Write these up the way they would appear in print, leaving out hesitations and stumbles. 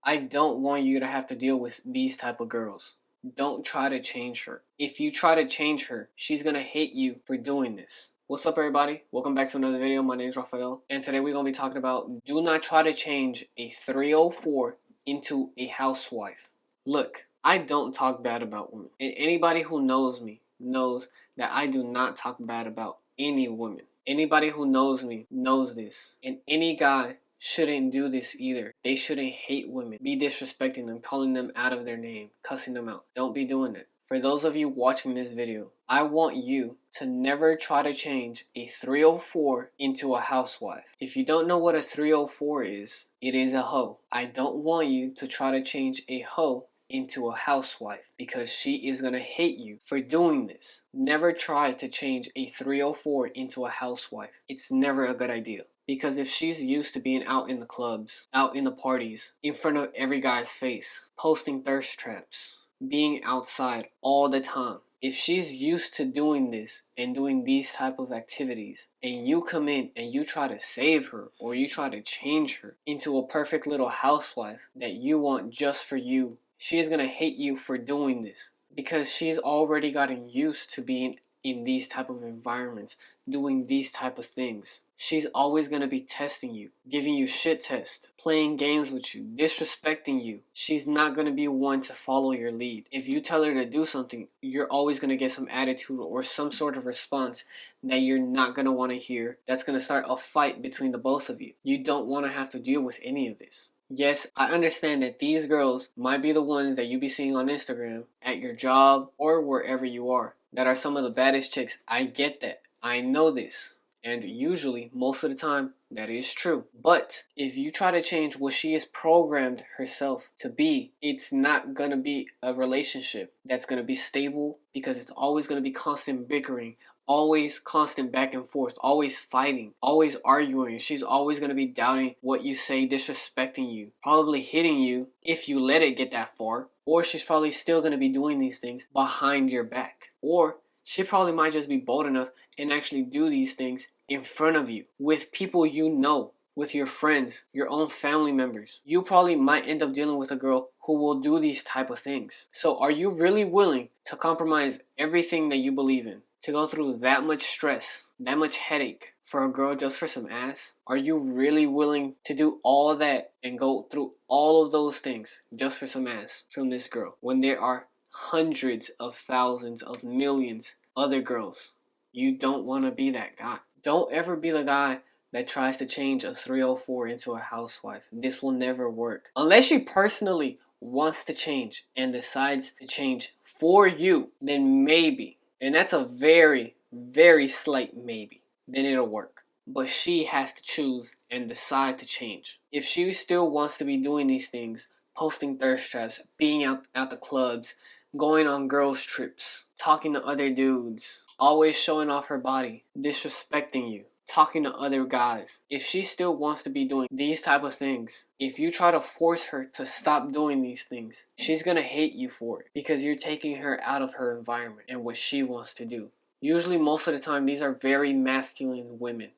I don't want you to have to deal with these type of girls. Don't try to change her. If you try to change her, she's gonna hate you for doing this. What's up, everybody? Welcome back to another video. My name is Rafael, and today we're gonna be talking about do not try to change a 304 into a housewife. Look, I don't talk bad about women, and anybody who knows me knows that I do not talk bad about any woman. Anybody who knows me knows this, and any guy shouldn't do this either. They shouldn't hate women, be disrespecting them, calling them out of their name, cussing them out. Don't be doing it. For those of you watching this video, I want you to never try to change a 304 into a housewife. If you don't know what a 304 is, it is a hoe. I don't want you to try to change a hoe into a housewife because she is going to hate you for doing this. Never try to change a 304 into a housewife. It's never a good idea. Because if she's used to being out in the clubs, out in the parties, in front of every guy's face, posting thirst traps, being outside all the time, if she's used to doing this and doing these type of activities, and you come in and you try to save her or you try to change her into a perfect little housewife that you want just for you, she is going to hate you for doing this because she's already gotten used to being in these type of environments, doing these type of things. She's always going to be testing you, giving you shit tests, playing games with you, disrespecting you. She's not going to be one to follow your lead. If you tell her to do something, you're always going to get some attitude or some sort of response that you're not going to want to hear. That's going to start a fight between the both of you. You don't want to have to deal with any of this. Yes, I understand that these girls might be the ones that you be seeing on Instagram, at your job, or wherever you are, that are some of the baddest chicks. I get that. I know this. And usually, most of the time, that is true. But if you try to change what she is programmed herself to be, it's not gonna be a relationship that's gonna be stable because it's always gonna be constant bickering, always constant back and forth, always fighting, always arguing. She's always going to be doubting what you say, disrespecting you, probably hitting you if you let it get that far, or she's probably still going to be doing these things behind your back, or she probably might just be bold enough and actually do these things in front of you with people you know, with your friends, your own family members. You probably might end up dealing with a girl who will do these type of things. So are you really willing to compromise everything that you believe in, to go through that much stress, that much headache for a girl just for some ass? Are you really willing to do all that and go through all of those things just for some ass from this girl when there are hundreds of thousands of millions other girls? You don't want to be that guy. Don't ever be the guy that tries to change a 304 into a housewife. This will never work. Unless she personally wants to change and decides to change for you, then maybe. And that's a very, very slight maybe. Then it'll work. But she has to choose and decide to change. If she still wants to be doing these things, posting thirst traps, being out at the clubs, going on girls' trips, talking to other dudes, always showing off her body, disrespecting you, talking to other guys. If she still wants to be doing these type of things, if you try to force her to stop doing these things, she's gonna hate you for it because you're taking her out of her environment and what she wants to do. Usually, most of the time, these are very masculine women.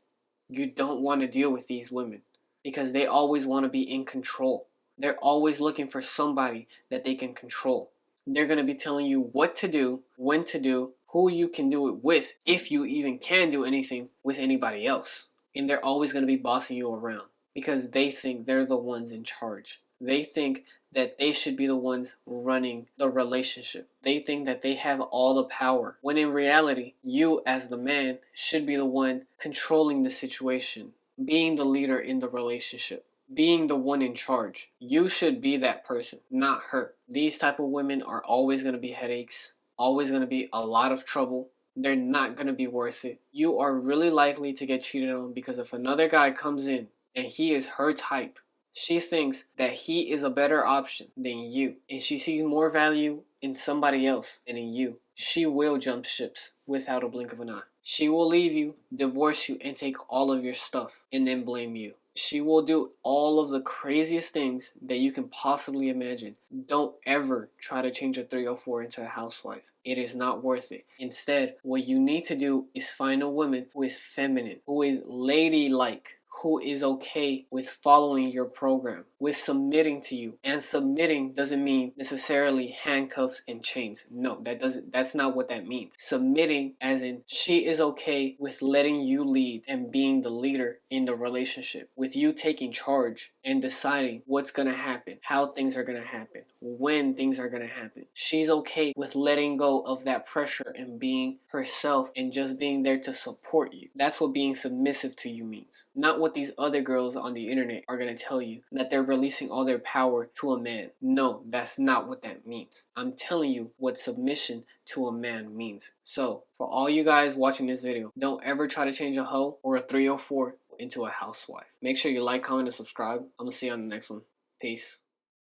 You don't want to deal with these women because they always want to be in control. They're always looking for somebody that they can control. They're going to be telling you what to do, when to do, who you can do it with, if you even can do anything with anybody else. And they're always going to be bossing you around because they think they're the ones in charge. They think that they should be the ones running the relationship. They think that they have all the power, when in reality, you as the man should be the one controlling the situation, being the leader in the relationship, being the one in charge. You should be that person, not her. These type of women are always going to be headaches, always going to be a lot of trouble. They're not going to be worth it. You are really likely to get cheated on because if another guy comes in and he is her type, she thinks that he is a better option than you, and she sees more value in somebody else than in you. She will jump ships without a blink of an eye. She will leave you, divorce you, and take all of your stuff and then blame you. She will do all of the craziest things that you can possibly imagine. Don't ever try to change a 304 into a housewife. It is not worth it. Instead, what you need to do is find a woman who is feminine, who is ladylike, who is okay with following your program, with submitting to you. And submitting doesn't mean necessarily handcuffs and chains. No, that's not what that means. Submitting as in she is okay with letting you lead and being the leader in the relationship, with you taking charge and deciding what's gonna happen, how things are gonna happen, when things are gonna happen. She's okay with letting go of that pressure and being herself and just being there to support you. That's what being submissive to you means. Not what these other girls on the internet are gonna tell you, that they're releasing all their power to a man. No, that's not what that means. I'm telling you what submission to a man means. So, for all you guys watching this video, don't ever try to change a hoe or a 304 into a housewife. Make sure you like, comment, and subscribe. I'm gonna see you on the next one. Peace.